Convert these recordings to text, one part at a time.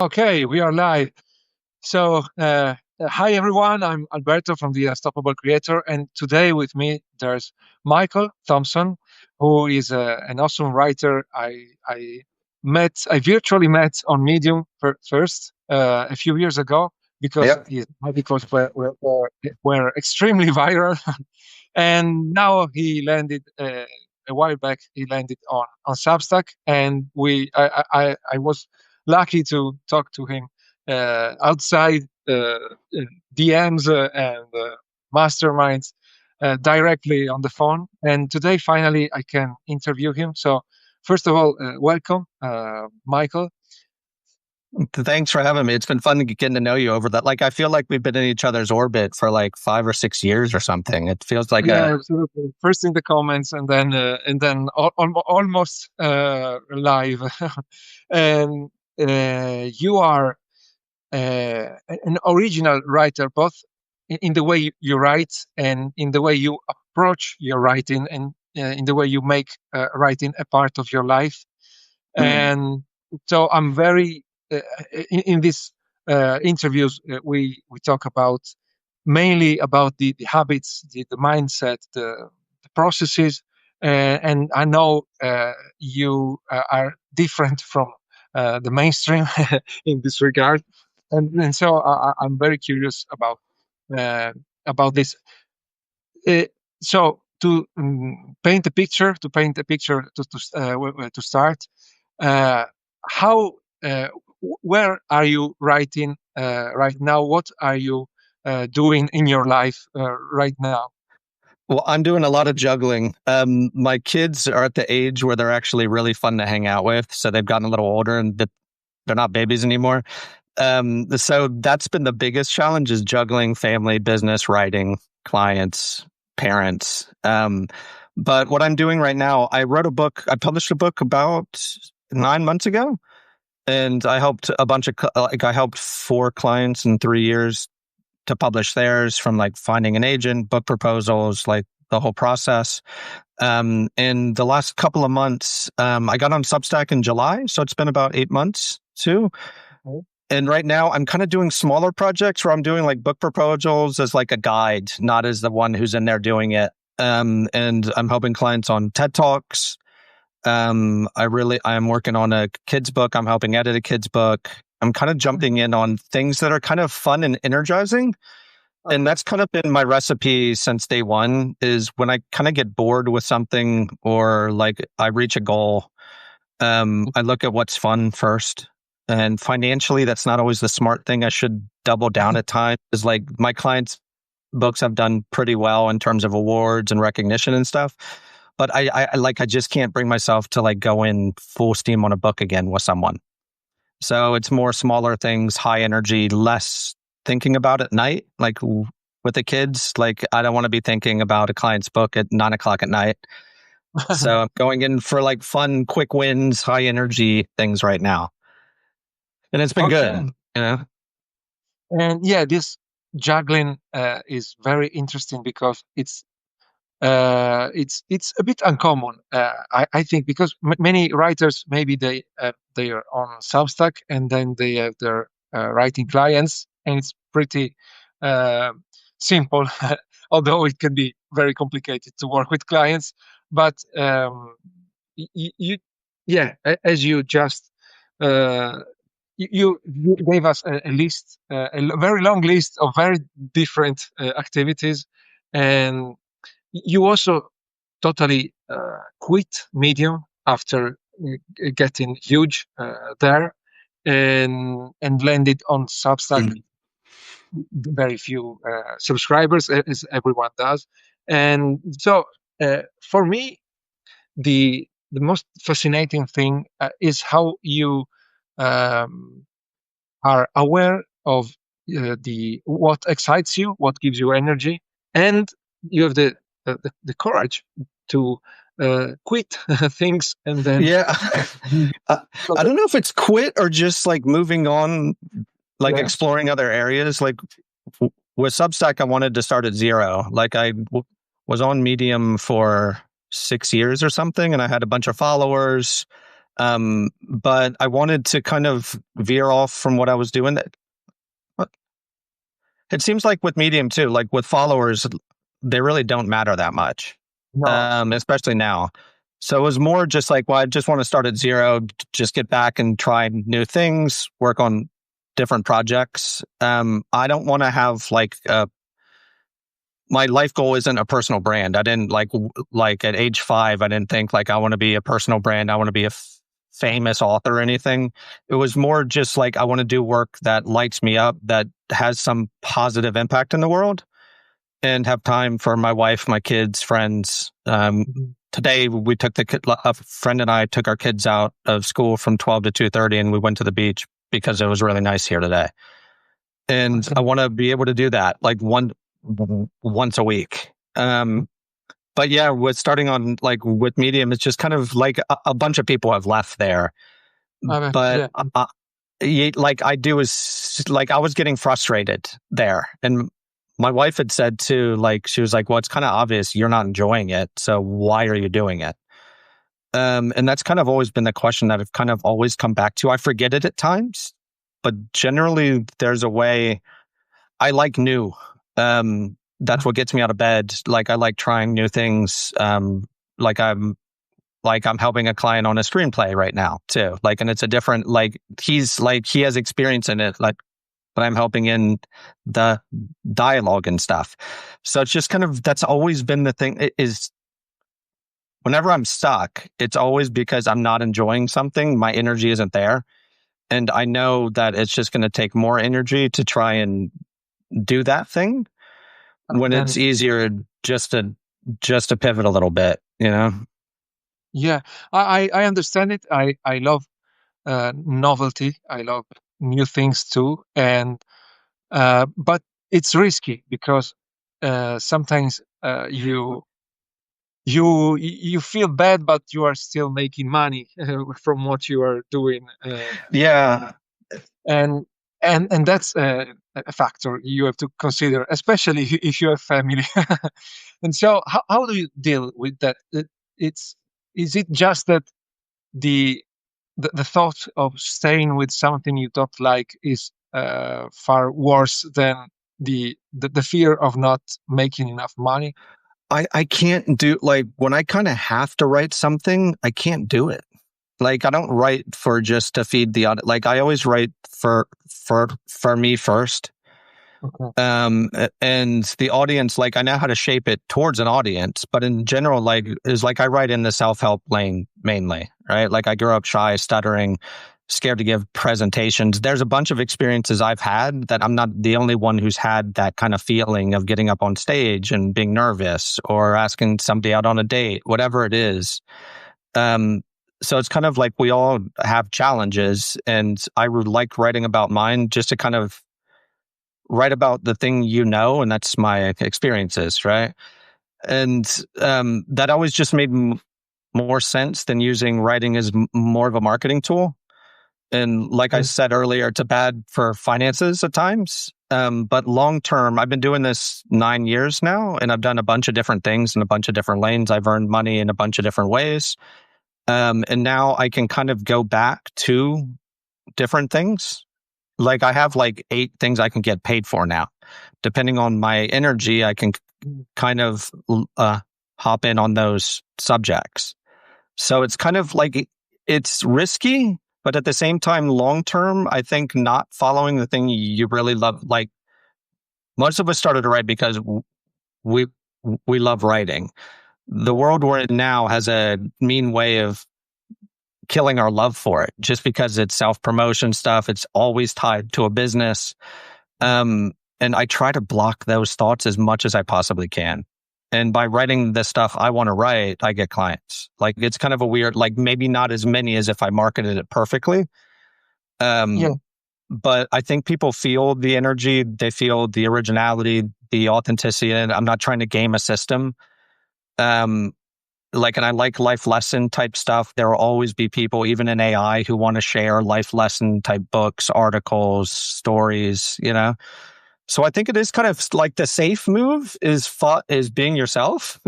Okay, we are live. Hi everyone. I'm Alberto from the Unstoppable Creator, and today with me there's Michael Thompson, who is an awesome writer. I virtually met on Medium first a few years ago because Yep. his articles were extremely viral, and now he landed a while back. He landed on Substack, and I was lucky to talk to him outside DMs and masterminds directly on the phone. And today, finally, I can interview him. So, first of all, welcome, Michael. Thanks for having me. It's been fun getting to know you over that. Like, I feel like we've been in each other's orbit for like 5 or 6 years or something. It feels like Yeah, absolutely. First in the comments, and then almost live. And you are an original writer, both in the way you write and in the way you approach your writing, and in the way you make writing a part of your life. And so I'm very in these interviews we talk about mainly about the habits, the mindset, the processes, and I know you are different from the mainstream in this regard, and so I'm very curious uh, about this. Uh, so paint a picture to start. Uh, how where are you writing right now? What are you doing in your life right now? well, I'm doing a lot of juggling. My kids are at the age where they're actually really fun to hang out with. So they've gotten a little older and they're not babies anymore. So that's been the biggest challenge is juggling family, business, writing, clients, parents. But what I'm doing right now, I published a book about 9 months ago. And I helped I helped 4 clients in 3 years to publish theirs, from like finding an agent, book proposals, like the whole process. In the last couple of months, I got on Substack in July. So it's been about 8 months too. Okay. And right now I'm kind of doing smaller projects where I'm doing like book proposals as like a guide, not as the one who's in there doing it. And I'm helping clients on TED Talks. I'm working on a kid's book. I'm helping edit a kid's book. I'm kind of jumping in on things that are kind of fun and energizing. And that's kind of been my recipe since day one, is when I kind of get bored with something or like I reach a goal, I look at what's fun first. And financially, that's not always the smart thing. I should double down at times. Is like my clients' books have done pretty well in terms of awards and recognition and stuff. But I just can't bring myself to like go in full steam on a book again with someone. So it's more smaller things, high energy, less thinking about at night, like with the kids. Like I don't want to be thinking about a client's book at 9 o'clock at night. So I'm going in for like fun, quick wins, high energy things right now. And it's been Okay. good, you know? And yeah, this juggling is very interesting because it's a bit uncommon. I think because many writers, maybe they are on Substack and then they have their writing clients, and it's pretty uh, simple, although it can be very complicated to work with clients. But you, yeah, as you just uh, you gave us a list, very long list of very different activities, and you also totally quit Medium after getting huge there, and landed on Substack. Very few subscribers, as everyone does, and so for me, the most fascinating thing is how you um, are aware of the what excites you, what gives you energy, and you have the courage to quit things and then Yeah. so I don't know if it's quit or just like moving on, like yeah. exploring other areas. Like with Substack, I wanted to start at zero. Like was on Medium for 6 years or something, and I had a bunch of followers. But I wanted to kind of veer off from what I was doing. It seems like with Medium too, like with followers, they really don't matter that much, No. especially now. So it was more just like, well, I just want to start at zero, just get back and try new things, work on different projects. I don't want to have like my life goal isn't a personal brand. I didn't like at age 5, I didn't think like I want to be a personal brand. I want to be a famous author or anything. It was more just like I want to do work that lights me up, that has some positive impact in the world, and have time for my wife, my kids, friends. Mhm. Today we took a friend and I took our kids out of school from 12 to 2:30, and we went to the beach because it was really nice here today. And Okay. I want to be able to do that like once a week. But yeah, with starting on like with Medium, it's just kind of like a bunch of people have left there. But Yeah. like I do is like I was getting frustrated there, and my wife had said too, like she was like, "Well, it's kind of obvious you're not enjoying it, so why are you doing it?" And that's kind of always been the question that I've kind of always come back to. I forget it at times, but generally there's a way. I like new. That's what gets me out of bed. Like I like trying new things. Like I'm I'm helping a client on a screenplay right now too. Like, and it's a different like he has experience in it. Like, but I'm helping in the dialogue and stuff. So it's just kind of that's always been the thing. It is whenever I'm stuck, it's always because I'm not enjoying something. My energy isn't there, and I know that it's just going to take more energy to try and do that thing when Then it's easier just to pivot a little bit, you know? yeah, I understand it. I love novelty. I love new things too, and but it's risky because sometimes you feel bad, but you are still making money from what you are doing, Yeah. and and that's a factor you have to consider, especially if you have family. And so, how do you deal with that? It's is it just that the the thought of staying with something you don't like is far worse than the fear of not making enough money? I can't do like when I kind of have to write something, I can't do it. Like I don't write for just to feed the audience. Like I always write for me first. Okay. And the audience, like I know how to shape it towards an audience, but in general, like is like I write in the self-help lane mainly, right? Like I grew up shy, stuttering, scared to give presentations. There's a bunch of experiences I've had that I'm not the only one who's had that kind of feeling of getting up on stage and being nervous or asking somebody out on a date, whatever it is. Um, so it's kind of like we all have challenges, and I would like writing about mine just to kind of write about the thing you know, and that's my experiences, right? And that always just made more sense than using writing as more of a marketing tool. And like I Yeah. said earlier, it's bad for finances at times. But long term, I've been doing this 9 years now, and I've done a bunch of different things in a bunch of different lanes. I've earned money in a bunch of different ways. And now I can kind of go back to different things. Like I have like 8 things I can get paid for now. Depending on my energy, I can Mm. kind of hop in on those subjects. So it's kind of like it's risky, but at the same time, long term, I think not following the thing you really love. Like most of us started to write because we we love writing. The Yeah. world we're in now has a mean way of killing our love for it just because it's self promotion stuff. It's always tied to a business. Mm. And I try to block those thoughts as much as I possibly can. And by writing the stuff I want to write, I get clients. Like it's kind of a weird, like maybe not as many as if I marketed it perfectly. Yeah. Um, but I think people feel the energy, they feel the originality, the authenticity. And I'm not trying to game a system. Um, like, and I like life lesson type stuff. There will always be people, even in AI, who want to share life lesson type books, articles, stories, you know? So I think it is kind of like the safe move is being yourself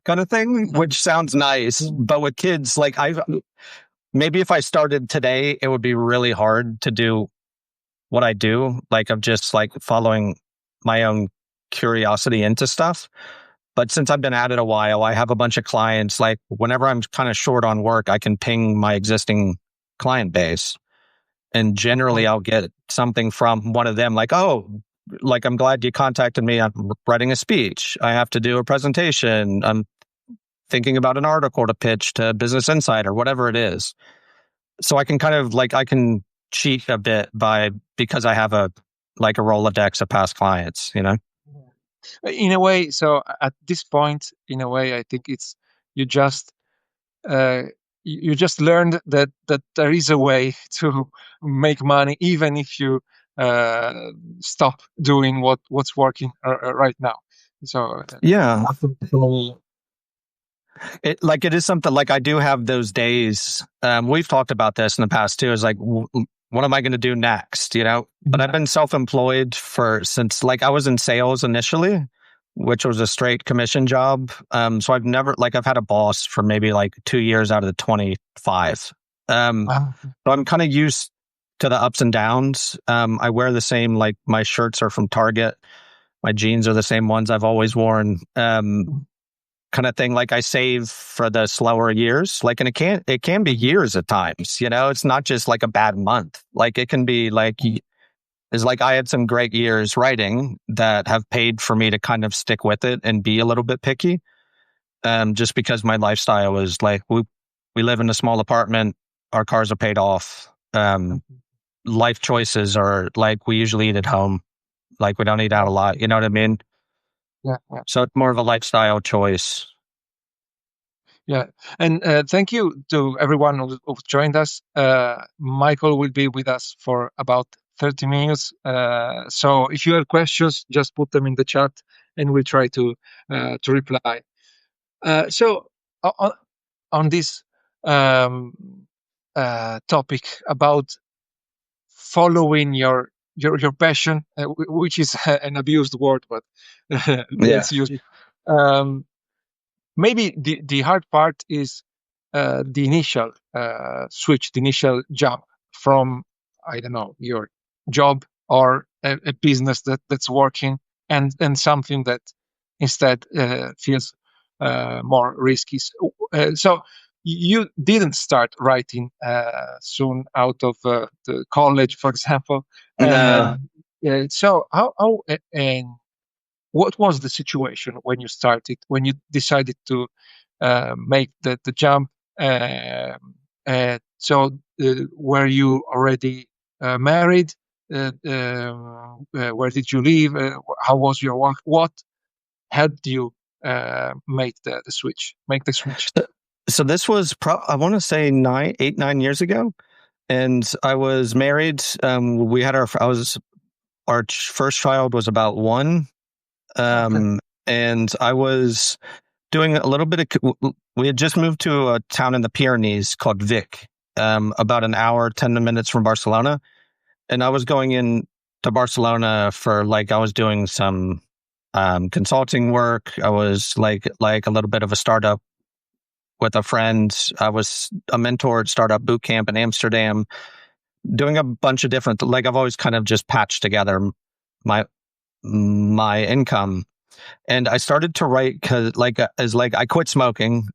kind of thing, which sounds nice. Yeah. But with kids, like maybe if I started today, it would be really hard to do what I do. Like I'm just like following my own curiosity into stuff. But since I've been at it a while, I have a bunch of clients. Like whenever I'm kind of short on work, I can ping my existing client base. And generally I'll get something from one of them like, oh, like, I'm glad you contacted me. I'm writing a speech. I have to do a presentation. I'm thinking about an article to pitch to Business Insider, whatever it is. So I can kind of like, I can cheat a bit because I have a Rolodex of past clients, you know? In a way, so at this point, in a way, I think it's you just uh, you just learned that there is a way to make money, even if you uh, stop doing what's working right now. So Yeah. so- It is something like I do have those days. We've talked about this in the past too. Is like, what am I going to do next? You know, but I've been self-employed since like I was in sales initially, which was a straight commission job. So I've never I've had a boss for maybe like 2 years out of the 25. Wow. So I'm kind of used to the ups and downs. I wear the same, like my shirts are from Target. My jeans are the same ones I've always worn. Kind of thing. Like I save for the slower years. Like, and it can be years at times, you know, it's not just like a bad month. Like it can be like, it's like I had some great years writing that have paid for me to kind of stick with it and be a little bit picky. Just because my lifestyle is like, we live in a small apartment. Our cars are paid off. Life choices are like, we usually eat at home. Like we don't eat out a lot. You know what I mean? Yeah. So it's more of a lifestyle choice. Yeah, and thank you to everyone who joined us. Michael will be with us for about 30 minutes. So if you have questions, just put them in the chat, and we'll try to reply. So on, on this um, topic about following your passion, which is an abused word, but Yeah. let's use it. Um, Maybe the hard part is the initial switch, the initial jump from, I don't know, your job or a business that's working, and something that instead feels more risky. So you didn't start writing soon out of the college, for example. No. So how and what was the situation when you started, when you decided to make the jump? Were you already married? Where did you live? How was your work? What helped you make the switch? Make the switch. So this was, I want to say 9 years ago, and I was married. We had our first child was about one, Okay. and I was doing a little bit of. We had just moved to a town in the Pyrenees called Vic, about an hour, 10 minutes from Barcelona, and I was going in to Barcelona for I was doing some consulting work. I was like a little bit of a startup with a friend. I was a mentor at Startup Bootcamp in Amsterdam, doing a bunch of different, I've always kind of just patched together my income. And I started to write because I quit smoking.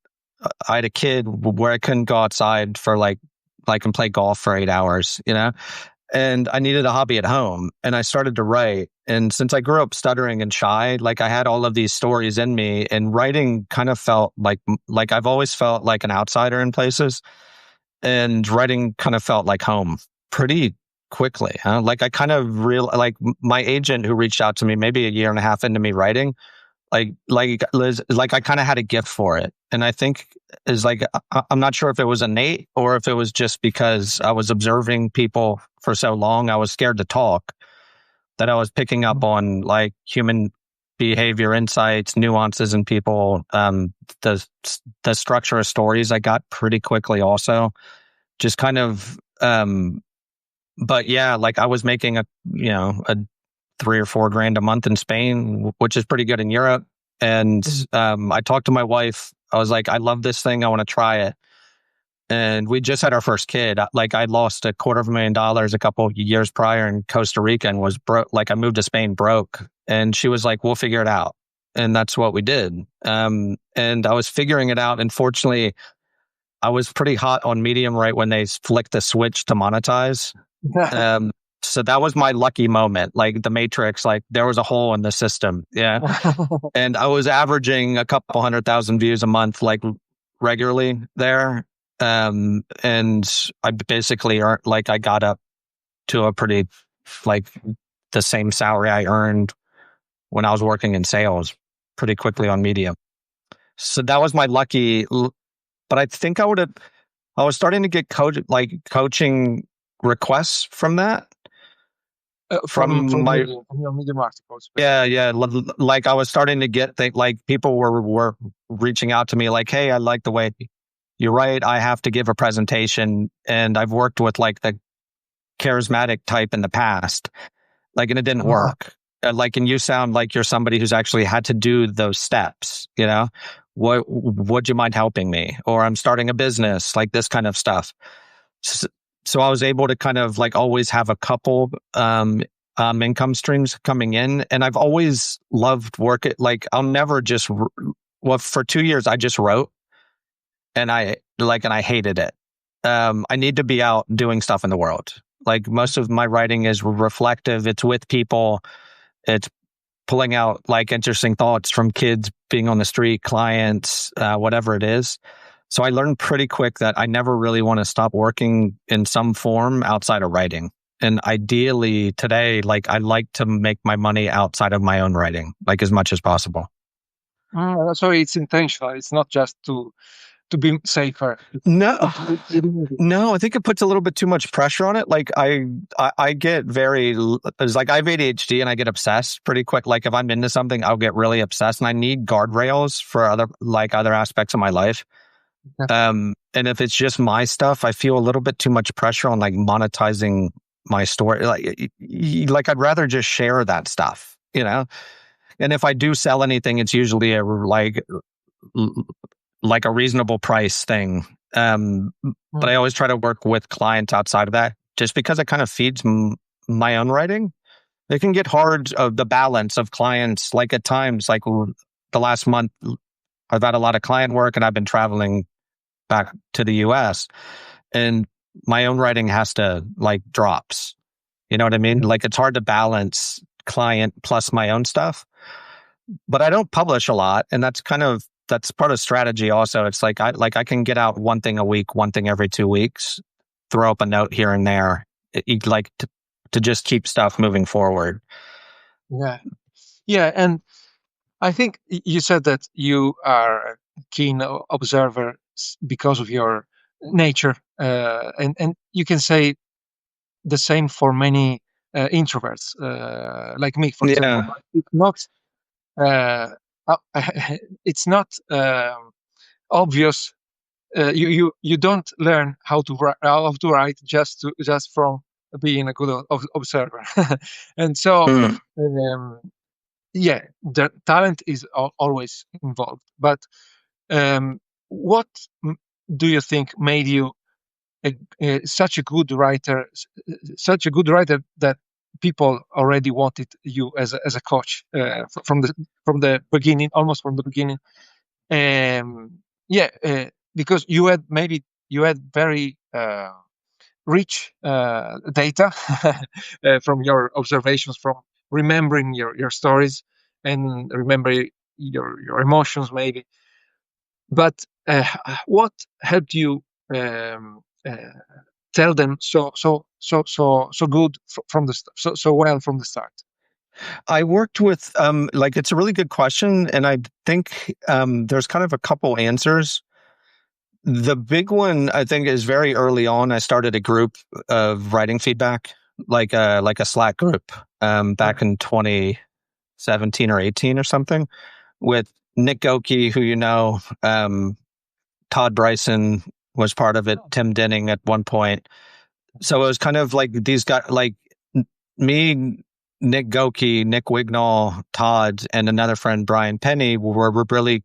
I had a kid where I couldn't go outside for and play golf for 8 hours, you know, and I needed a hobby at home, and I started to write. And since I grew up stuttering and shy, I had all of these stories in me, and writing kind of felt like I've always felt like an outsider in places, and writing kind of felt like home pretty quickly. Huh? I kind of my agent who reached out to me maybe a year and a half into me writing, Liz, I kind of had a gift for it. And I think I'm not sure if it was innate or if it was just because I was observing people for so long. I was scared to talk, that I was picking up on human behavior insights, nuances in people, the structure of stories I got pretty quickly also. Just kind of, but yeah, I was making a 3 or 4 grand a month in Spain, which is pretty good in Europe. And I talked to my wife. I was like, I love this thing. I want to try it. and we just had our first kid. Like I lost $250,000 a couple of years prior in Costa Rica and was broke. Like I moved to Spain broke, and she was like, "We'll figure it out," and that's what we did. And I was figuring it out, and fortunately, I was pretty hot on Medium right when they flicked the switch to monetize. Um, so that was my lucky moment, like the Matrix. Like there was a hole in the system, yeah. And I was averaging a couple 100,000 views a month, like regularly there. And I basically earned, like I got up to a pretty, like the same salary I earned when I was working in sales pretty quickly on Medium. So that was my lucky, but I think I was starting to get coaching requests from that. From my Medium articles. yeah, like I was starting to get like people were reaching out to me like, "Hey, I like the way you write. I have to give a presentation, and I've worked with like the charismatic type in the past, like, and it didn't work. Like, and you sound like you're somebody who's actually had to do those steps. You know, would you mind helping me? Or I'm starting a business, like this kind of stuff." So I was able to kind of like always have a couple income streams coming in, and I've always loved work. Like I'll never just for 2 years I just wrote, and I hated it. I need to be out doing stuff in the world. Like most of my writing is reflective. It's with people. It's pulling out like interesting thoughts from kids being on the street, clients, whatever it is. So I learned pretty quick that I never really want to stop working in some form outside of writing. And ideally today, like I like to make my money outside of my own writing, like as much as possible. So it's intentional. It's not just to be safer. No, I think it puts a little bit too much pressure on it. Like I get it's like I have ADHD and I get obsessed pretty quick. Like if I'm into something, I'll get really obsessed, and I need guardrails for other aspects of my life. And if it's just my stuff, I feel a little bit too much pressure on like monetizing my story. Like I'd rather just share that stuff, you know? And if I do sell anything, it's usually like a reasonable price thing. But I always try to work with clients outside of that, just because it kind of feeds my own writing. It can get hard, the balance of clients. Like at times, like the last month, I've had a lot of client work, and I've been traveling back to the US, and my own writing has to like drops. You know what I mean? Like it's hard to balance client plus my own stuff. But I don't publish a lot, and that's part of strategy also. It's like I can get out one thing a week, one thing every 2 weeks, throw up a note here and there, like to just keep stuff moving forward. Yeah, and I think you said that you are a keen observer because of your nature, and you can say the same for many introverts, like me, for example. It's not it's not obvious. You don't learn how to write just from being a good observer, and so. Yeah, the talent is always involved. But what do you think made you such a good writer, that people already wanted you as a coach from the beginning, almost from the beginning? Because you had very rich data from your observations, from remembering your stories and remember your emotions maybe. But what helped you tell them so good from the so well from the start? I worked with like it's a really good question, and I think there's kind of a couple answers. The big one, I think, is very early on. I started a group of writing feedback, like a Slack group, back in 2017 or 18 or something, with Nick Goki, who you know, Todd Bryson was part of it, Tim Denning at one point. So it was kind of like these guys, like me, Nick Goki, Nick Wignall, Todd, and another friend, Brian Penny, were really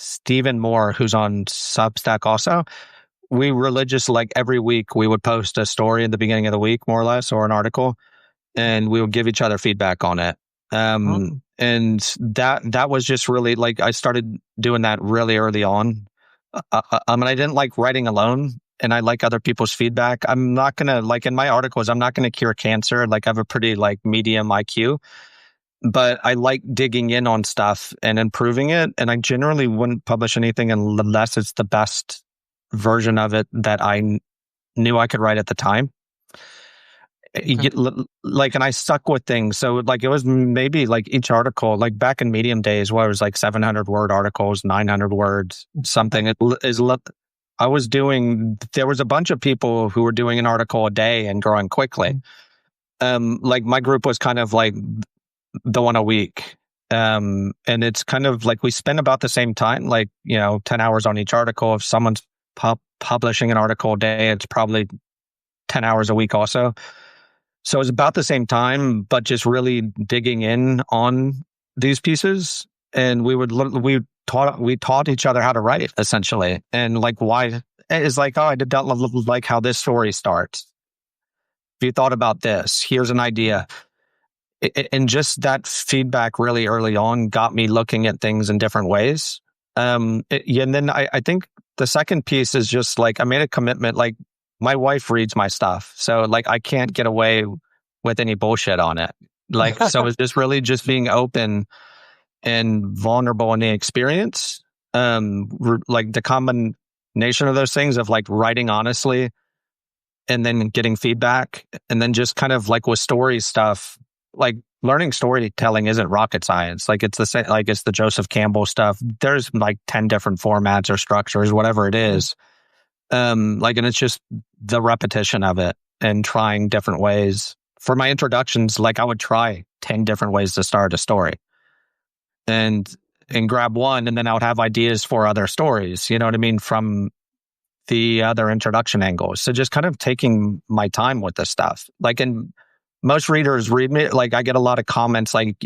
Stephen Moore, who's on Substack also. We religious, like every week, we would post a story at the beginning of the week, more or less, or an article, and we would give each other feedback on it. Mm. And that was just really like I started doing that really early on. I didn't like writing alone, and I like other people's feedback. I'm not gonna like in my articles. I'm not gonna cure cancer. Like I have a pretty like medium IQ, but I like digging in on stuff and improving it. And I generally wouldn't publish anything unless it's the best version of it that knew I could write at the time. Okay. Like, and I stuck with things. So like, it was maybe like each article, like back in Medium days, where it was like 700 word articles, 900 words, something. I was doing, there was a bunch of people who were doing an article a day and growing quickly. Like my group was kind of like the one a week. And it's kind of like we spend about the same time, like, 10 hours on each article. If someone's publishing an article a day, it's probably 10 hours a week also. So it's about the same time, but just really digging in on these pieces. And we taught each other how to write essentially. And like, why it's like, oh, I did not like how this story starts. If you thought about this, here's an idea. And just that feedback really early on got me looking at things in different ways. And then I think the second piece is just like, I made a commitment, like my wife reads my stuff. So like, I can't get away with any bullshit on it. Like, so it's just really just being open and vulnerable in the experience. Like the combination of those things of like writing honestly and then getting feedback and then just kind of like with story stuff, like learning storytelling isn't rocket science. Like it's the same, like it's the Joseph Campbell stuff. There's like 10 different formats or structures, whatever it is. Like, and it's just the repetition of it and trying different ways. For my introductions, like I would try 10 different ways to start a story and grab one. And then I would have ideas for other stories, you know what I mean? From the other introduction angles. So just kind of taking my time with this stuff. Like, and most readers read me, like I get a lot of comments like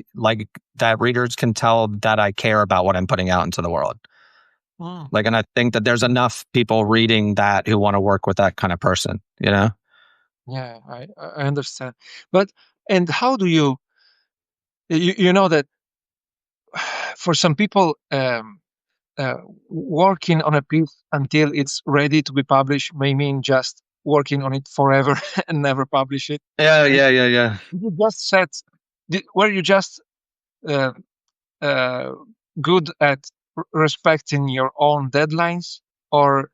that readers can tell that I care about what I'm putting out into the world. Mm. Like, and I think that there's enough people reading that who want to work with that kind of person, you know? Yeah, I understand. But and how do you know that for some people, uh, working on a piece until it's ready to be published may mean just working on it forever and never publish it. Yeah, And yeah, yeah, yeah. you just said, were you just uh, uh, good at respecting your own deadlines, or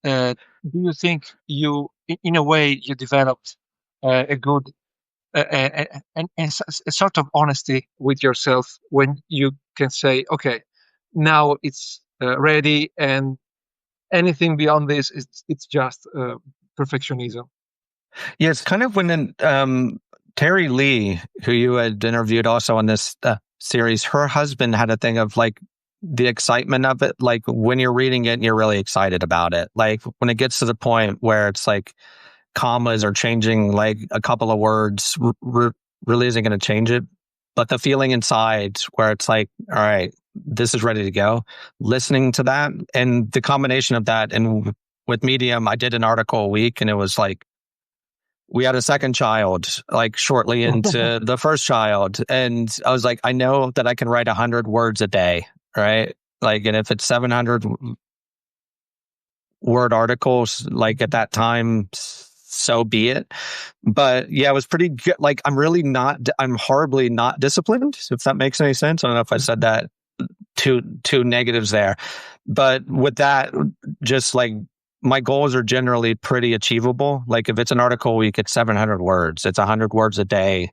do you think in a way, you developed a good a sort of honesty with yourself when you can say, okay, now it's ready, and anything beyond this is it's just perfectionism. Yeah, it's kind of when Terry Lee, who you had interviewed also on this series, her husband had a thing of like the excitement of it. Like when you're reading it and you're really excited about it. Like when it gets to the point where it's like commas are changing like a couple of words, really isn't going to change it. But the feeling inside where it's like, all right, this is ready to go. Listening to that and the combination of that. And with Medium, I did an article a week and it was like, we had a second child, like shortly into the first child. And I was like, I know that I can write 100 words a day, right? Like, and if it's 700 word articles, like at that time, so be it. But yeah, it was pretty good. Like, I'm horribly not disciplined, if that makes any sense. I don't know if I said that two negatives there. But with that, just like, my goals are generally pretty achievable. Like if it's an article a week, it's 700 words. It's 100 words a day.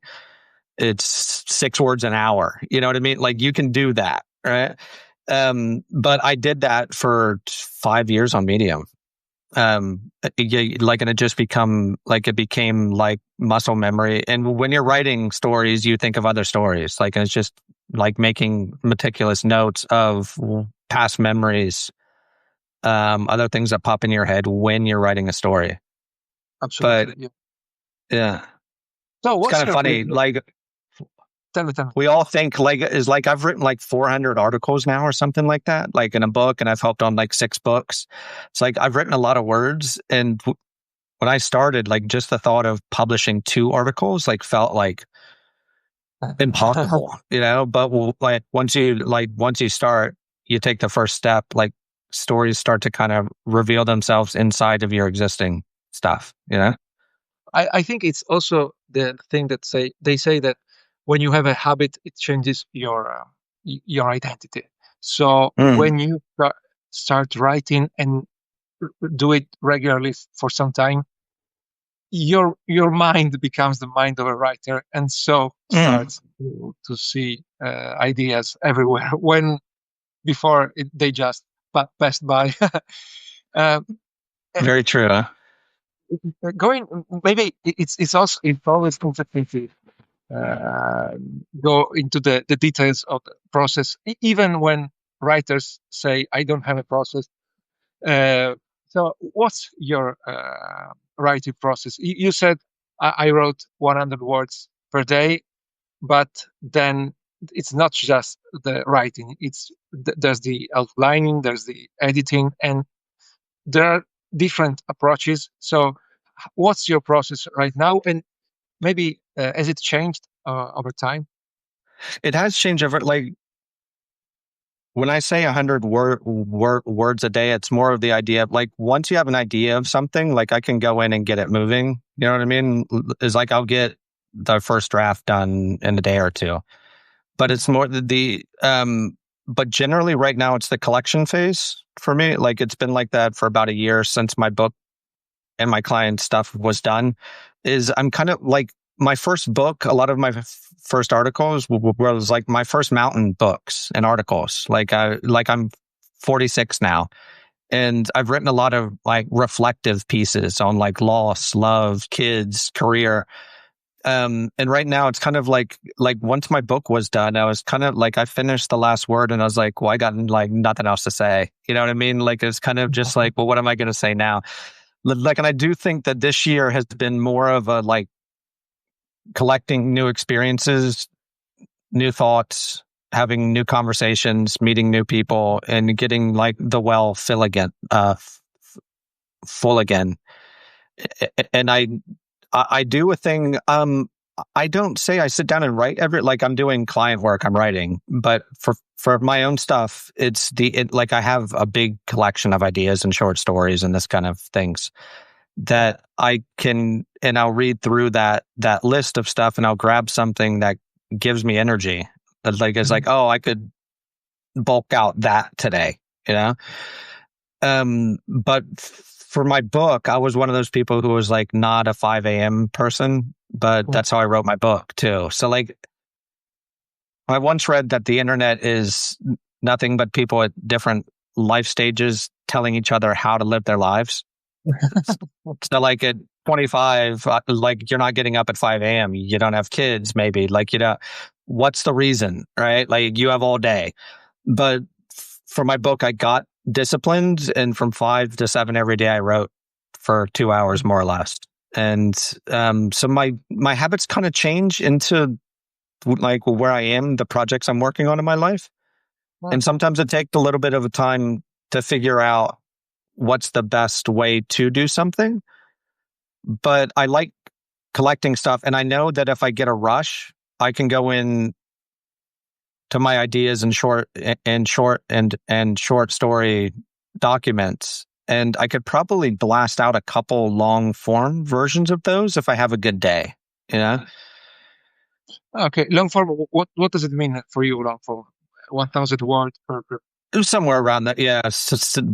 It's 6 words an hour. You know what I mean? Like you can do that, right? But I did that for 5 years on Medium. Like, and it became like muscle memory. And when you're writing stories, you think of other stories. Like, and it's just like making meticulous notes of past memories, other things that pop in your head when you're writing a story. But Absolutely. Yeah. yeah, So it's what's kind of your funny. Like, Tell me, tell me. We all think like is like I've written like 400 articles now or something like that, like in a book, and I've helped on like 6 books. It's like I've written a lot of words, and when I started, like just the thought of publishing 2 articles like felt like impossible, But like once you start, you take the first step. Like stories start to kind of reveal themselves inside of your existing stuff. I think it's also the thing that they say that when you have a habit, it changes your identity. So Mm, when you start writing and do it regularly for some time, your mind becomes the mind of a writer, and so mm. starts to see ideas everywhere when before they just passed by. uh, Very true. Huh? going maybe it's always interesting to uh, go into the details of the process, even when writers say I don't have a process. So what's your writing process? You said I wrote 100 words per day, but then it's not just the writing, there's the outlining, there's the editing, and there are different approaches. So what's your process right now, and maybe has it changed over time? It has changed over like when I say 100 words a day, it's more of the idea of like once you have an idea of something, like I can go in and get it moving. You know what I mean? Is like I'll get the first draft done in a day or two. But it's more but generally right now it's the collection phase for me. Like it's been like that for about a year since my book and my client stuff was done. Is I'm kind of like my first book, a lot of my first articles was like my first mountain books and articles. Like I'm 46 now, and I've written a lot of like reflective pieces on like loss, love, kids, career. And right now it's kind of like once my book was done, I was kind of like I finished the last word and I was like, well, I got like nothing else to say. You know what I mean? Like it's kind of just like, well, what am I going to say now? Like, and I do think that this year has been more of a like collecting new experiences, new thoughts, having new conversations, meeting new people, and getting like the well full again. And I do a thing. I don't say I sit down and write like I'm doing client work. I'm writing, but for my own stuff, like I have a big collection of ideas and short stories and this kind of things that I can, and I'll read through that list of stuff and I'll grab something that gives me energy. Like it's like, oh, I could bulk out that today, you know? But for my book, I was one of those people who was like not a 5 a.m. person, but that's how I wrote my book too. So like I once read that the internet is nothing but people at different life stages telling each other how to live their lives. So like at 25, like you're not getting up at 5 a.m. You don't have kids, maybe. Like, what's the reason, right? Like you have all day. But for my book, I got disciplined, and from 5 to 7 every day, I wrote for 2 hours more or less. And so my habits kind of change into like where I am, the projects I'm working on in my life. And sometimes it takes a little bit of a time to figure out what's the best way to do something. But I like collecting stuff, and I know that if I get a rush, I can go in to my ideas and short story documents, and I could probably blast out a couple long form versions of those if I have a good day. Okay, long form. What does it mean for you? Long form, 1,000 words per. It was somewhere around that. Yeah,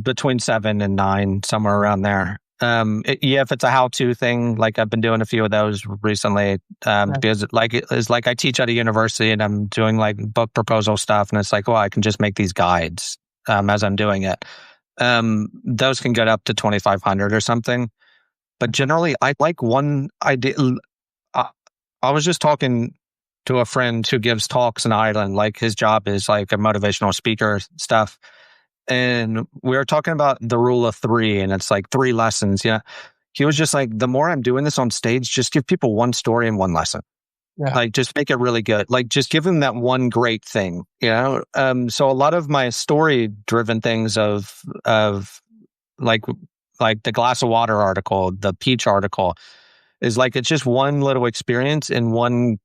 between 7 and 9, somewhere around there. If it's a how-to thing, like I've been doing a few of those recently, because it's like I teach at a university and I'm doing like book proposal stuff, and it's like, well, I can just make these guides as I'm doing it. Those can get up to 2,500 or something, but generally, I like one idea. I was just talking to a friend who gives talks in Ireland. Like his job is like a motivational speaker stuff. And we were talking about the rule of 3, and it's like 3 lessons. Yeah. He was just like, the more I'm doing this on stage, just give people one story and one lesson. Yeah. Like just make it really good. Like just give them that one great thing, you know? So a lot of my story driven things of like, like the glass of water article, the peach article is like, it's just one little experience in one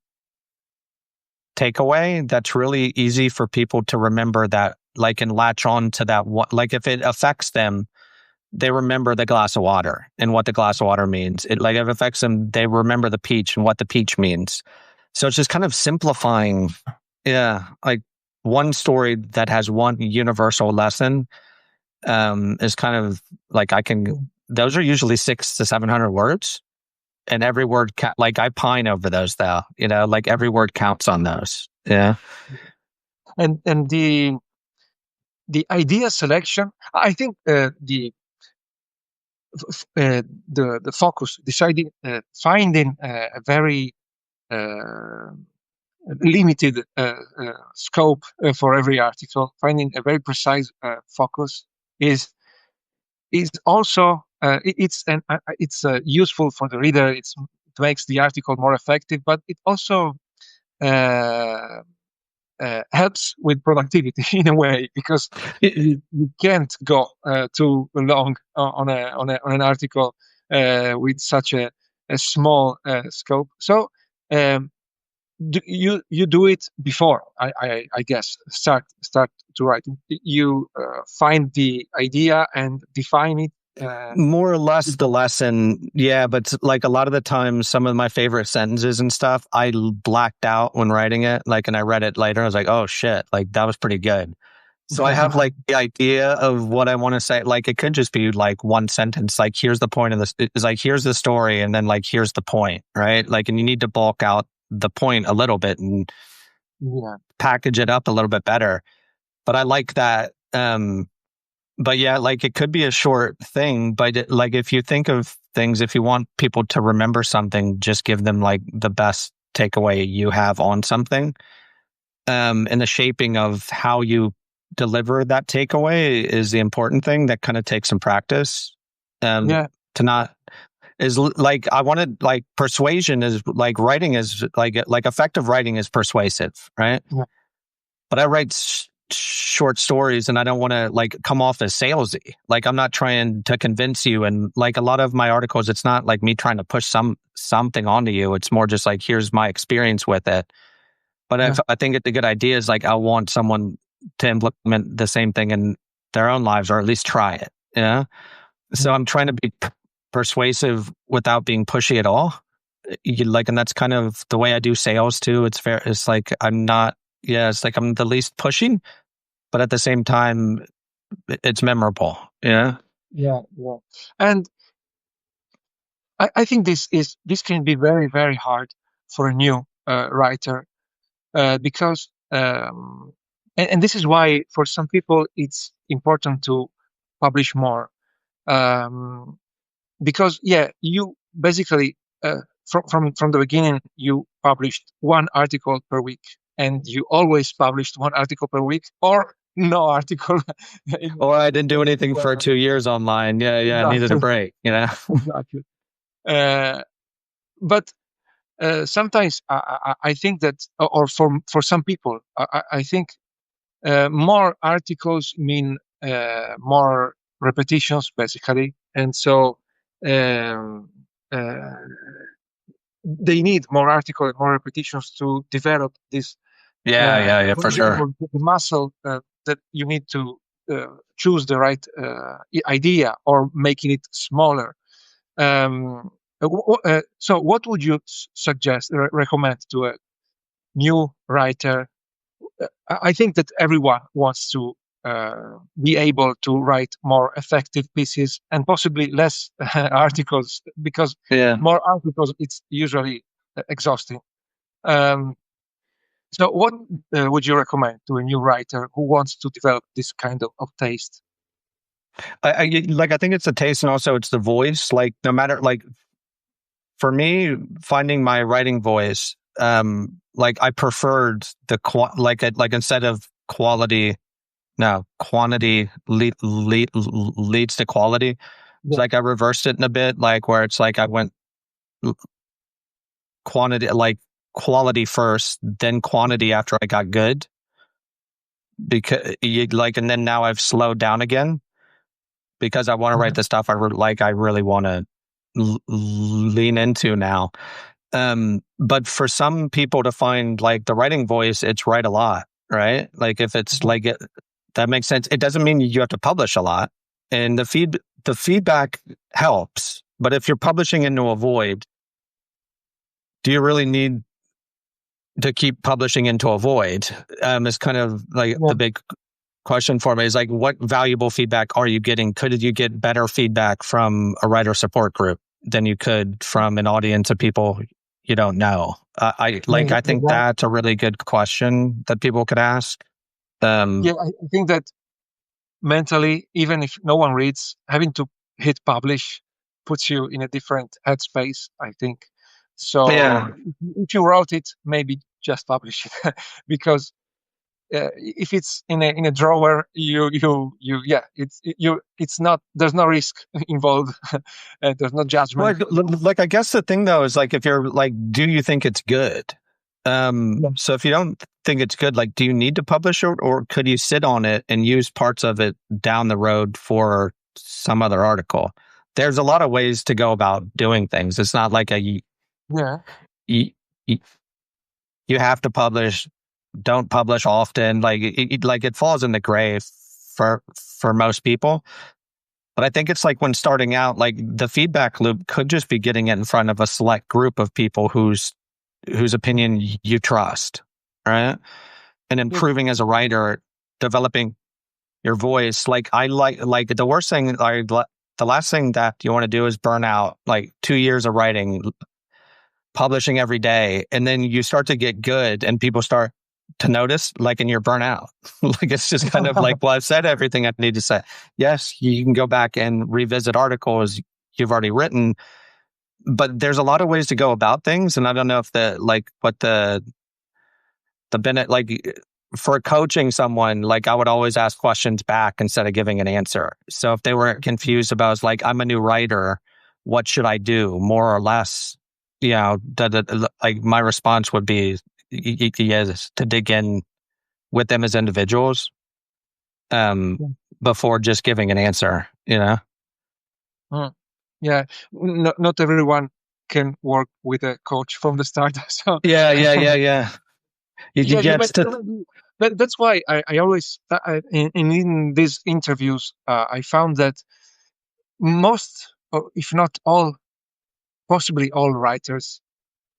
takeaway that's really easy for people to remember that, like, and latch on to that one. Like if it affects them, they remember the glass of water and what the glass of water means. It like if it affects them, they remember the peach and what the peach means. So it's just kind of simplifying. Yeah. Like one story that has one universal lesson is kind of like those are usually 600 to 700 words. And every word, like I pine over those though, you know, like every word counts on those. Yeah. And the idea selection, I think the focus, deciding, finding a very uh, limited scope for every article, finding a very precise focus is also it's useful for the reader. It makes the article more effective, but it also uh, helps with productivity in a way, because you can't go too long on an article with such a small scope. So um, you do it before I guess start to write. You find the idea and define it. More or less the lesson. Yeah. But like a lot of the times, some of my favorite sentences and stuff, I blacked out when writing it. Like, and I read it later. I was like, oh shit, like that was pretty good. So I have like the idea of what I want to say. Like it could just be like one sentence. Like here's the point of this. It's like here's the story, and then like here's the point, right? Like, and you need to bulk out the point a little bit and Yeah, package it up a little bit better. But I like that. But yeah, like it could be a short thing. But like if you think of things, if you want people to remember something, just give them like the best takeaway you have on something. And the shaping of how you deliver that takeaway is the important thing. That kind of takes some practice. yeah, To not is like I wanted like persuasion is like writing is like effective writing is persuasive, right? yeah, But I write short stories and I don't want to like come off as salesy. Like I'm not trying to convince you. And like a lot of my articles, it's not like me trying to push something onto you. It's more just like, here's my experience with it. But yeah, if I think it's a good idea is like, I want someone to implement the same thing in their own lives, or at least try it. Yeah. So yeah, I'm trying to be persuasive without being pushy at all. Like, and that's kind of the way I do sales too. It's fair. It's like, I'm not, yeah, it's like I'm the least pushing, but at the same time, it's memorable. Yeah. yeah. And I think this can be very, very hard for a new writer, because and this is why for some people it's important to publish more, um, because yeah, you basically from the beginning you published one article per week, and you always published one article per week, or no article. Or I didn't do anything for Yeah, 2 years online. Yeah. Yeah. I needed a exactly, break, you know? exactly. Uh, but sometimes I think that, or for some people, I think more articles mean more repetitions, basically, and so um, uh, they need more articles, more repetitions to develop this, Yeah. Yeah. Yeah. for For sure. example, the muscle that you need to choose the right idea, or making it smaller. Um, so, what would you suggest, recommend to a new writer? I think that everyone wants to be able to write more effective pieces, and possibly less articles, because Yeah. more articles it's usually exhausting. Um, so, what would you recommend to a new writer who wants to develop this kind of taste? Like, I think it's the taste and also it's the voice. Like, no matter, like, for me, finding my writing voice, like I preferred like instead of quality, no, quantity leads to quality. It's Yeah, like I reversed it in a bit, like where it's like I went quantity, like quality first, then quantity after I got good. Because and then now I've slowed down again because I want to write the stuff I really want to lean into now. But for some people to find like the writing voice, it's write a lot, right? Like if it's like that makes sense. It doesn't mean you have to publish a lot, and the feedback helps. But if you're publishing into a void, do you really need to keep publishing into a void? Is kind of like the big question for me. Is like, what valuable feedback are you getting? Could you get better feedback from a writer support group than you could from an audience of people you don't know? I think that's a really good question that people could ask. I think that mentally, even if no one reads, having to hit publish puts you in a different headspace, I think. So if you wrote it, maybe just publish it because if it's in a drawer, it's not. There's no risk involved. There's no judgment. Well, I guess the thing though is like if you're like, do you think it's good? So if you don't think it's good, like, do you need to publish it, or could you sit on it and use parts of it down the road for some other article? There's a lot of ways to go about doing things. It's not like you have to publish. Don't publish often. Like it falls in the gray for most people. But I think it's like when starting out, like the feedback loop could just be getting it in front of a select group of people whose opinion you trust, right? And improving as a writer, developing your voice. Like the worst thing, the last thing that you want to do is burn out. Like 2 years of writing, publishing every day, and then you start to get good, and people start to notice, like, and you're burnt out. Like it's just kind of like, well, I've said everything I need to say. Yes, you can go back and revisit articles you've already written, but there's a lot of ways to go about things, and I don't know if the Bennett, like for coaching someone, like I would always ask questions back instead of giving an answer. So if they were confused about, like, I'm a new writer, what should I do, more or less? Like my response would be yes, to dig in with them as individuals, before just giving an answer. Yeah, not everyone can work with a coach from the start. So that's why I always in these interviews I found that most, or if not all, possibly all writers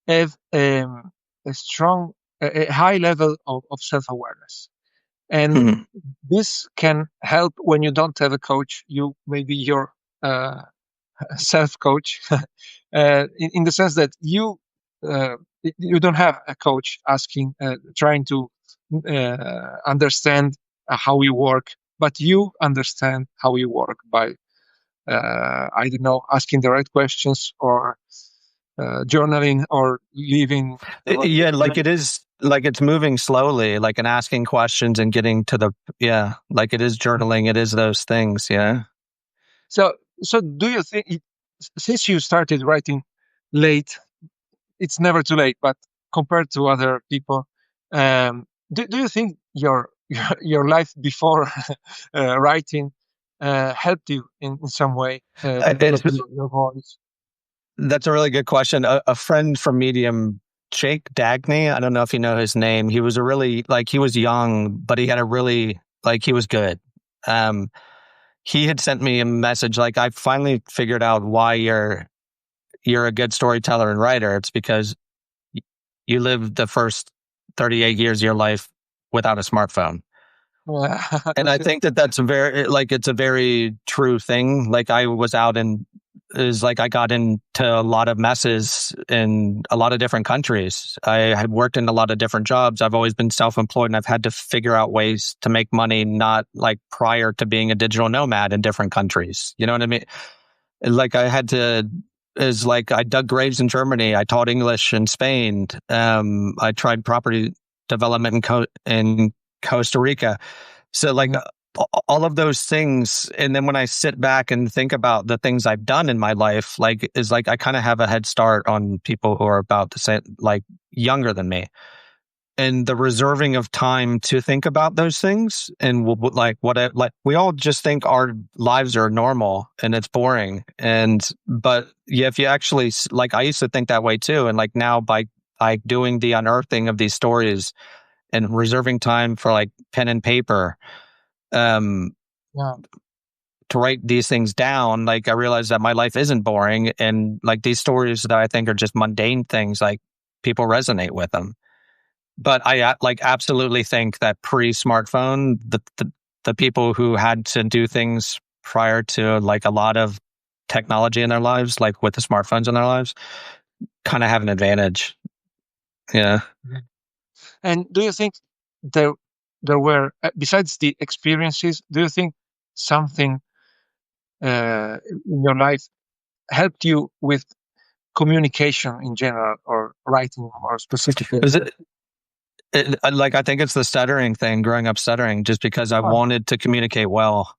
have a high level of self-awareness, and this can help when you don't have a coach. You maybe your self-coach, in the sense that you don't have a coach asking, trying to understand how you work, but you understand how you work by I don't know, asking the right questions, or journaling, or leaving. Like it is, like it's moving slowly, like, and asking questions and getting to the like it is journaling. It is those things. So do you think, since you started writing late, it's never too late, but compared to other people, do you think your life before writing helped you in some way developing your voice? That's a really good question. A friend from Medium, Jake Dagney, I don't know if you know his name. He was he was young, but he had he was good. He had sent me a message, like, I finally figured out why you're a good storyteller and writer. It's because you lived the first 38 years of your life without a smartphone. And I think that's it's a very true thing. Like I was out I got into a lot of messes in a lot of different countries. I had worked in a lot of different jobs. I've always been self-employed, and I've had to figure out ways to make money, not like prior to being a digital nomad in different countries. You know what I mean? Like I had to, I dug graves in Germany. I taught English in Spain. I tried property development in Costa Rica. So all of those things. And then when I sit back and think about the things I've done in my life, like, is like I kind of have a head start on people who are about the same, like younger than me. And the reserving of time to think about those things, and like we all just think our lives are normal and it's boring. And but yeah, if you actually, like, I used to think that way too, and like now by doing the unearthing of these stories and reserving time for like pen and paper, um Yeah. to write these things down, like I realized that my life isn't boring, and like these stories that I think are just mundane things, like people resonate with them. But I like absolutely think that pre-smartphone, the people who had to do things prior to like a lot of technology in their lives, like with the smartphones in their lives, kind of have an advantage. Yeah. Mhm. And do you think there there were, besides the experiences, do you think something in your life helped you with communication in general, or writing more specifically? Is it, like, I think it's the stuttering thing, growing up stuttering, just because I Oh, wanted to communicate well.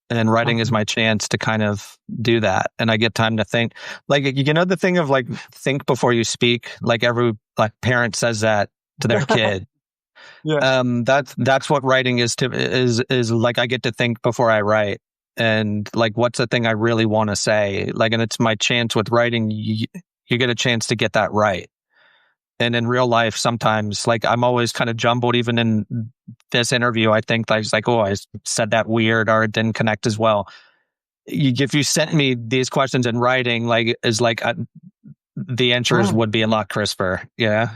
And writing is okay. my chance to kind of do that. And I get time to think. Like, the thing of like, think before you speak, like every like parent says that to their kid. Yeah. That's what writing is like, I get to think before I write. And like, what's the thing I really want to say? Like, and it's my chance with writing. You get a chance to get that right. And in real life, sometimes, like, I'm always kind of jumbled. Even in this interview, I think I was like, oh, I said that weird, or it didn't connect as well. If you sent me these questions in writing, like, is like the answers Mm. would be a lot crisper. Yeah.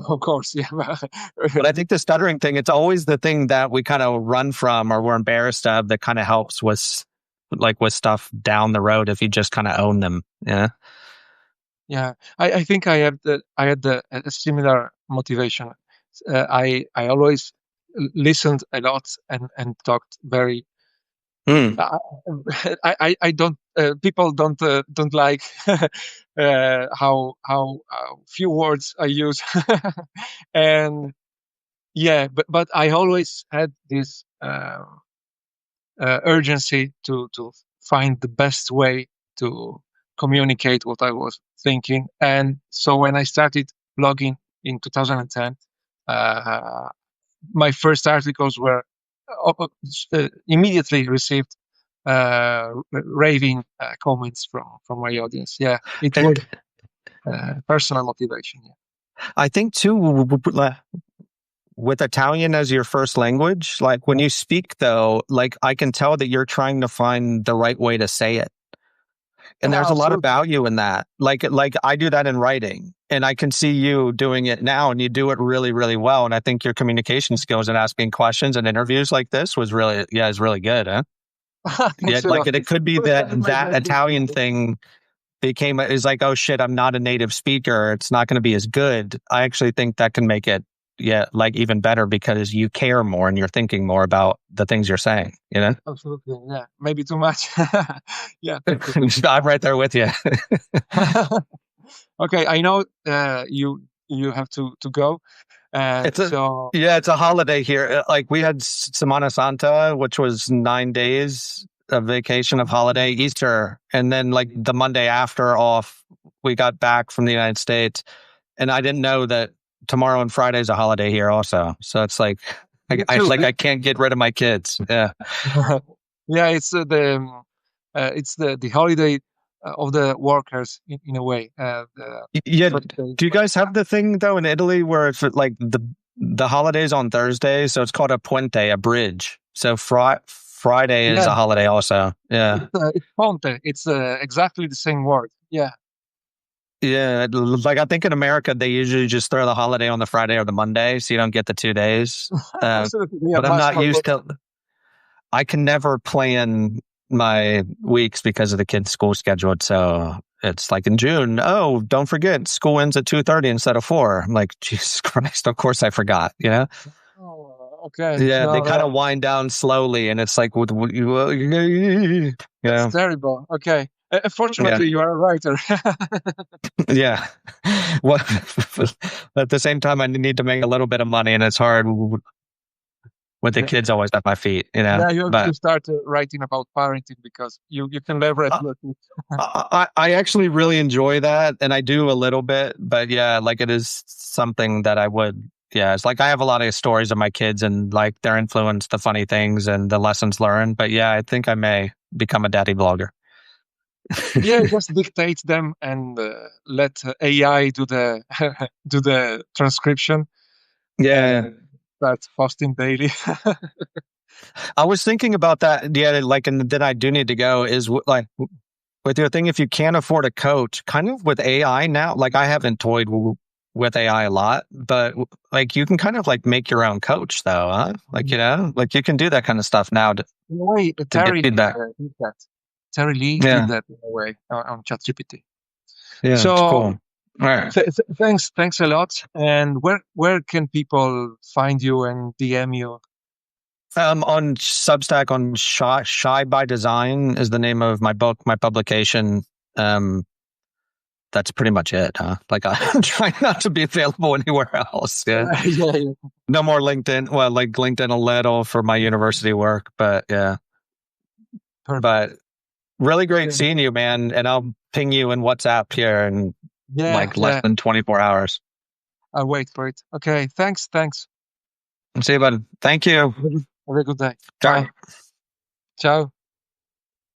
Of course, yeah. But I think the stuttering thing, it's always the thing that we kind of run from or we're embarrassed of, that kind of helps with stuff down the road if you just kind of own them. Yeah. Yeah, I think I had a similar motivation. I always listened a lot and talked very. Hmm. Uh, I don't, people don't like how few words I use, and yeah, but I always had this urgency to find the best way to communicate what I was thinking. And so when I started blogging in 2010, uh, my first articles were immediately received raving comments from my audience. Yeah, it was And personal motivation. Yeah. I think too, with Italian as your first language, like when Yeah. you speak though, like I can tell that you're trying to find the right way to say it. And Yeah, there's a lot of absolutely. value in that. Like I do that in writing, and I can see you doing it now, and you do it really, really well. And I think your communication skills and asking questions and interviews like this is really good, huh? Yeah, Thanks a like lot. it could be Well, that that made that my day. Italian thing is like, oh shit, I'm not a native speaker. It's not going to be as good. I actually think that can make it, yeah, like even better because you care more and you're thinking more about the things you're saying, you know? Absolutely. Yeah, maybe too much. Yeah, thank you. I'm right there with you. Okay, I know you have to go. It's a So Yeah, it's a holiday here. Like we had Semana Santa, which was 9 days of vacation of holiday, Easter, and then like the Monday after off, we got back from the United States, and I didn't know that tomorrow and Friday is a holiday here also. So it's like me too. I can't get rid of my kids. Yeah, Yeah, it's the holiday of the workers in a way. yeah. First day. Do you guys have the thing though in Italy where it's like the holidays on Thursday? So it's called a puente, a bridge. So Friday is Yeah, a holiday also. Yeah. it's Ponte. It's exactly the same word. Yeah, Yeah, like I think in America they usually just throw the holiday on the Friday or the Monday, so you don't get the 2 days. absolutely. Yeah, But I'm much not more. used to. I can never plan my weeks because of the kids' school schedule. So it's like in June. Oh, don't forget, school ends at 2:30 instead of 4. I'm like, Jesus Christ! Of course I forgot. You know? Oh, okay. Yeah, they No, kind no, of wind down slowly, and it's like, you that's know, terrible. Okay. yeah. Fortunately, you are a writer. Yeah. Well, at the same time, I need to make a little bit of money, and it's hard. with the Yeah, kids always at my feet, you know. yeah. You have to But start writing about parenting because you can leverage uh, it. I actually really enjoy that, and I do a little bit. But yeah, like it is something that I would. Yeah, it's like I have a lot of stories of my kids and like their influence, the funny things, and the lessons learned. But yeah, I think I may become a daddy blogger. Yeah, just dictate them and let AI do the do the transcription Yeah, and start posting daily. I was thinking about that. Yeah, like, and then I do need to go. Is like with your thing, if you can't afford a coach, kind of with AI now. Like, I haven't toyed with AI a lot, but like you can kind of like make your own coach, though, huh? Like like you can do that kind of stuff now In a way, to get Terry feedback. did that. Terry Lee did Yeah, that in a way on ChatGPT. yeah, it's So cool. All right. thanks a lot. And where can people find you and DM you? On Substack, on Shy by Design is the name of my book, my publication. Um, that's pretty much it, huh? Like I'm trying not to be available anywhere else. Yeah. Yeah, yeah. No more LinkedIn. Well, like LinkedIn a little for my university work, but yeah. Perfect. But really great seeing you, man. And I'll ping you in WhatsApp here in Yeah, like less yeah. than 24 hours. I'll wait for it. Okay, thanks. See you, bud. Thank you. Have a good day. Ciao. Bye. Ciao.